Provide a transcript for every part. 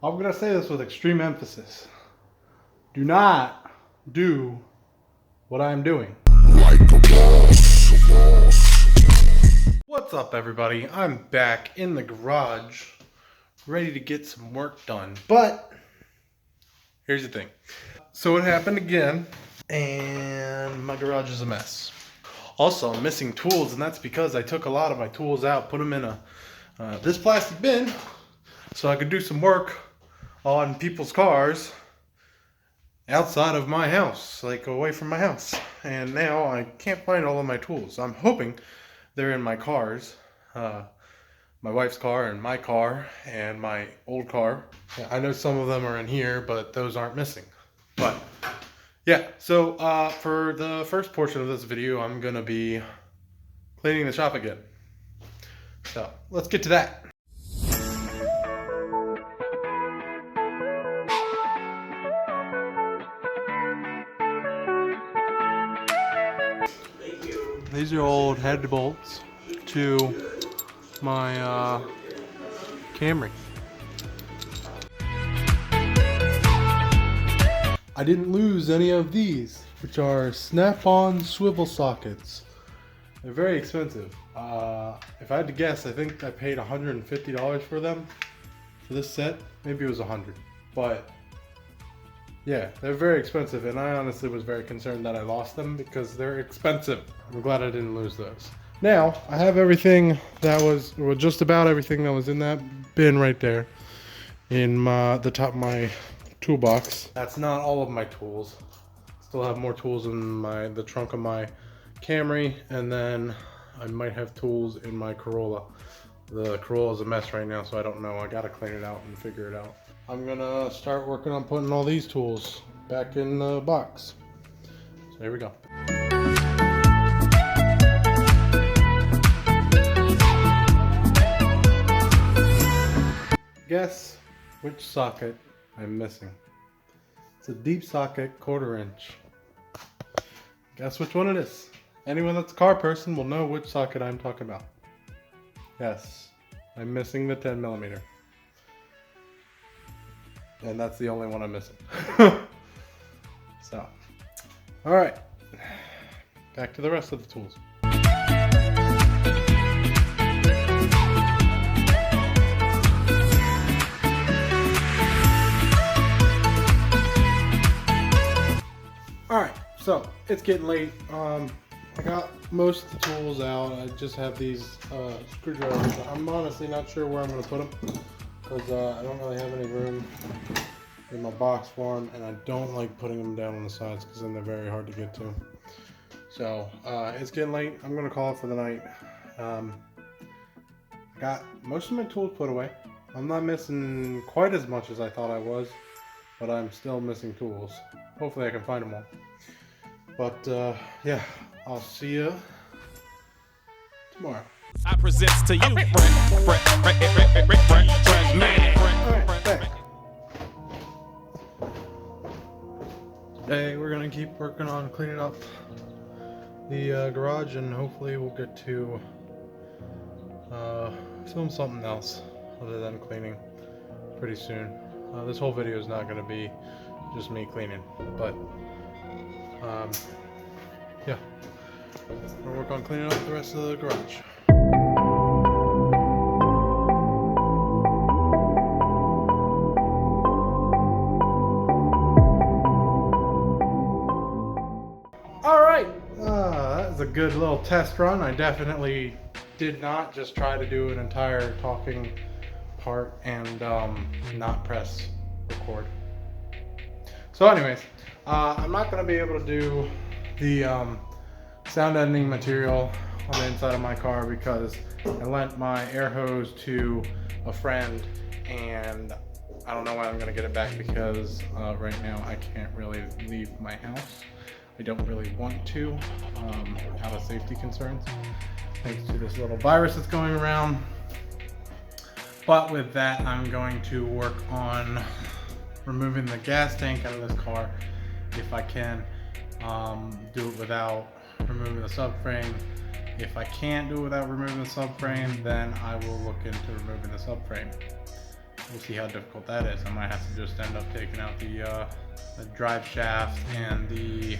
I'm going to say this with extreme emphasis. Do not do what I'm doing. What's up, everybody? I'm back in the garage, ready to get some work done. But here's the thing. So it happened again, and my garage is a mess. Also, I'm missing tools, and that's because I took a lot of my tools out, put them in this plastic bin, so I could do some work on people's cars outside of my house, like away from my house. And now I can't find all of my tools. I'm hoping they're in my cars, my wife's car and my car and my old car. I know some of them are in here, but those aren't missing. But yeah, so for the first portion of this video, I'm gonna be cleaning the shop again. So let's get to that. These are old head bolts to my Camry. I didn't lose any of these, which are snap-on swivel sockets. They're very expensive. If I had to guess, I think I paid $150 for them, for this set. Maybe it was $100, but yeah, they're very expensive, and I honestly was very concerned that I lost them because they're expensive. I'm glad I didn't lose those. Now, I have everything that was, well, just about everything that was in that bin right there in the top of my toolbox. That's not all of my tools. Still have more tools in the trunk of my Camry, and then I might have tools in my Corolla. The Corolla is a mess right now, so I don't know. I gotta clean it out and figure it out. I'm gonna start working on putting all these tools back in the box. So here we go. Guess which socket I'm missing. It's a deep socket, 1/4 inch. Guess which one it is. Anyone that's a car person will know which socket I'm talking about. Yes, I'm missing the 10mm. And that's the only one I'm missing. So, alright. Back to the rest of the tools. Alright, so it's getting late. I got most of the tools out. I just have these screwdrivers. I'm honestly not sure where I'm going to put them, because I don't really have any room in my box for them, and I don't like putting them down on the sides because then they're very hard to get to. So it's getting late. I'm going to call it for the night. Got most of my tools put away. I'm not missing quite as much as I thought I was, but I'm still missing tools. Hopefully I can find them all. But yeah, I'll see you tomorrow. I present to you, man. Alright, back. Today we're gonna keep working on cleaning up the garage, and hopefully we'll get to film something else other than cleaning pretty soon. This whole video is not gonna be just me cleaning, but yeah, we'll work on cleaning up the rest of the garage. Alright, that was a good little test run. I definitely did not just try to do an entire talking part and not press record. So anyways, I'm not going to be able to do the sound editing material on the inside of my car because I lent my air hose to a friend, and I don't know when I'm going to get it back because right now I can't really leave my house. I don't really want to out of safety concerns thanks to this little virus that's going around. But with that, I'm going to work on removing the gas tank out of this car if I can. Do it without removing the subframe. If I can't do it without removing the subframe, then I will look into removing the subframe. we'll see how difficult that is. I might have to just end up taking out the drive shaft and the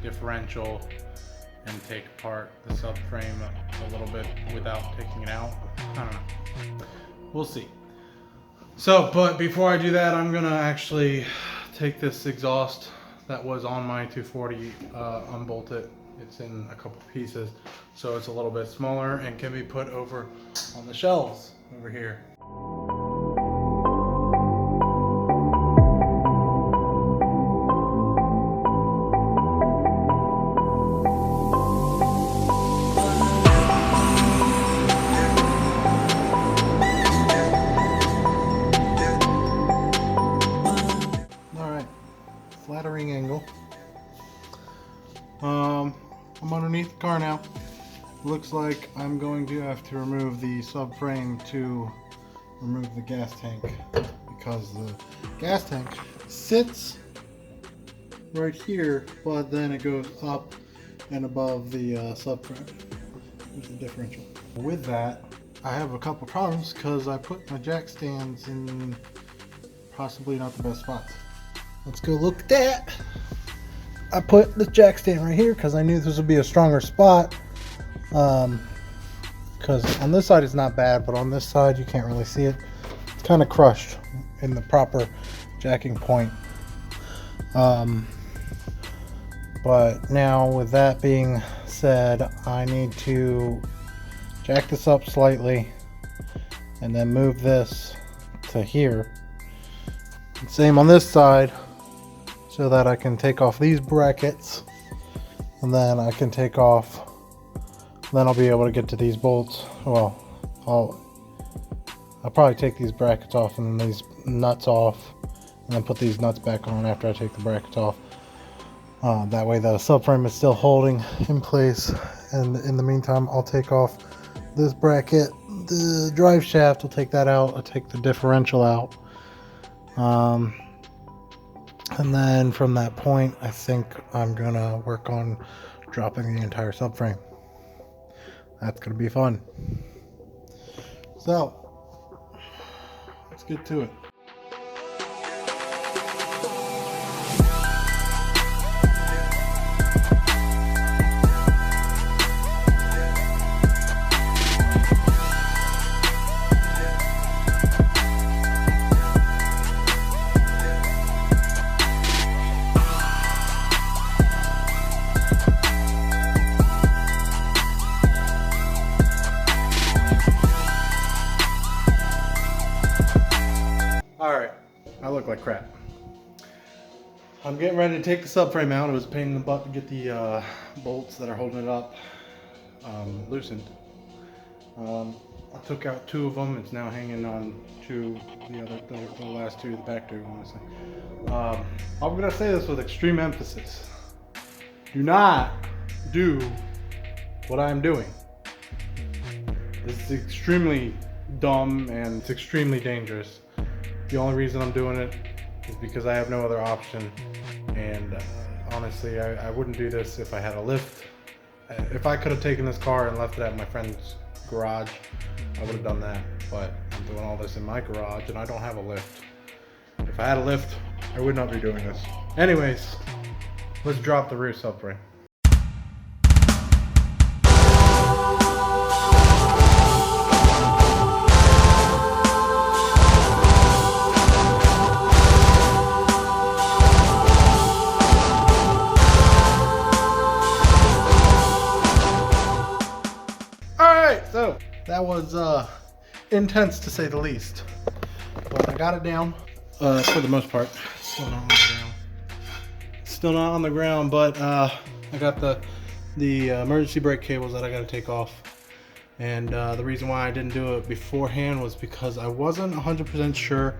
differential and take apart the subframe a little bit without taking it out. I don't know. We'll see. So, but before I do that, I'm gonna actually take this exhaust that was on my 240, unbolt it. It's in a couple pieces, so it's a little bit smaller and can be put over on the shelves over here. Flattering angle. I'm underneath the car now. Looks like I'm going to have to remove the subframe to remove the gas tank, because the gas tank sits right here, but then it goes up and above the subframe. There's the differential. With that, I have a couple problems because I put my jack stands in possibly not the best spots. Let's go look at that. I put the jack stand right here because I knew this would be a stronger spot. Because on this side it's not bad, but on this side you can't really see it. It's kind of crushed in the proper jacking point. But now with that being said, I need to jack this up slightly and then move this to here. Same on this side, so that I can take off these brackets, and then I can take off, then I'll be able to get to these bolts. Well, I'll probably take these brackets off and then these nuts off, and then put these nuts back on after I take the brackets off. That way the subframe is still holding in place, and in the meantime I'll take off this bracket, the drive shaft, I'll take that out, I'll take the differential out. And then from that point, I think I'm gonna work on dropping the entire subframe. That's gonna be fun. So, let's get to it. Alright, I look like crap. I'm getting ready to take the subframe out. It was a pain in the butt to get the bolts that are holding it up loosened. I took out 2 of them. It's now hanging on to the last 2, the back 2, honestly. I'm going to say this with extreme emphasis. Do not do what I'm doing. This is extremely dumb and it's extremely dangerous. The only reason I'm doing it is because I have no other option, and honestly I wouldn't do this if I had a lift. If I could have taken this car and left it at my friend's garage, I would have done that, but I'm doing all this in my garage and I don't have a lift. If I had a lift, I would not be doing this. Anyways, let's drop the rear subframe. So that was intense to say the least, but I got it down for the most part. Still not on the ground. Still not on the ground, but I got the emergency brake cables that I got to take off, and the reason why I didn't do it beforehand was because I wasn't 100% sure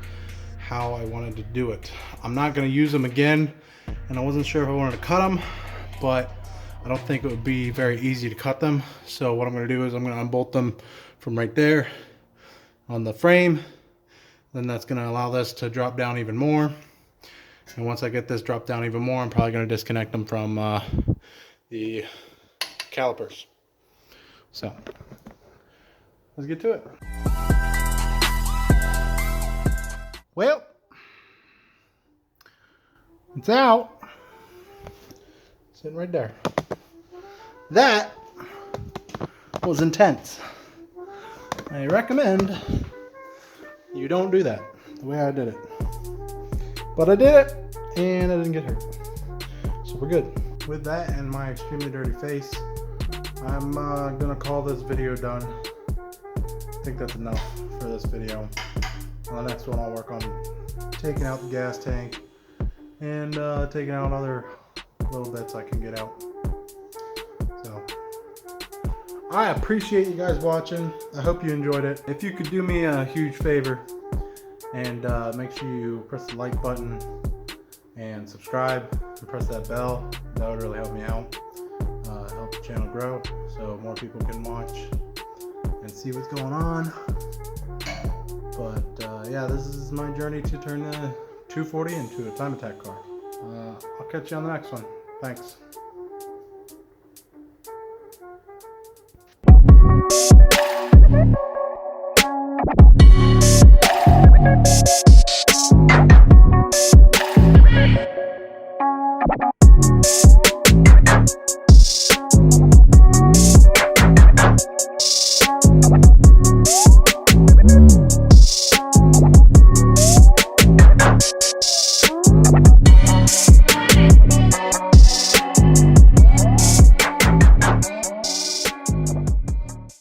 how I wanted to do it. I'm not going to use them again, and I wasn't sure if I wanted to cut them, but I don't think it would be very easy to cut them. So what I'm going to do is I'm going to unbolt them from right there on the frame. Then that's going to allow this to drop down even more. And once I get this dropped down even more, I'm probably going to disconnect them from the calipers. So let's get to it. Well, it's out. Sitting right there. That was intense. I recommend you don't do that the way I did it. But I did it, and I didn't get hurt. So we're good. With that and my extremely dirty face, I'm gonna call this video done. I think that's enough for this video. On the next one, I'll work on taking out the gas tank and taking out other little bits I can get out. So I appreciate you guys watching. I hope you enjoyed it. If you could do me a huge favor and make sure you press the like button and subscribe and press that bell, that would really help me out. Help the channel grow so more people can watch and see what's going on. But yeah, this is my journey to turn the 240 into a time attack car. I'll catch you on the next one. Thanks.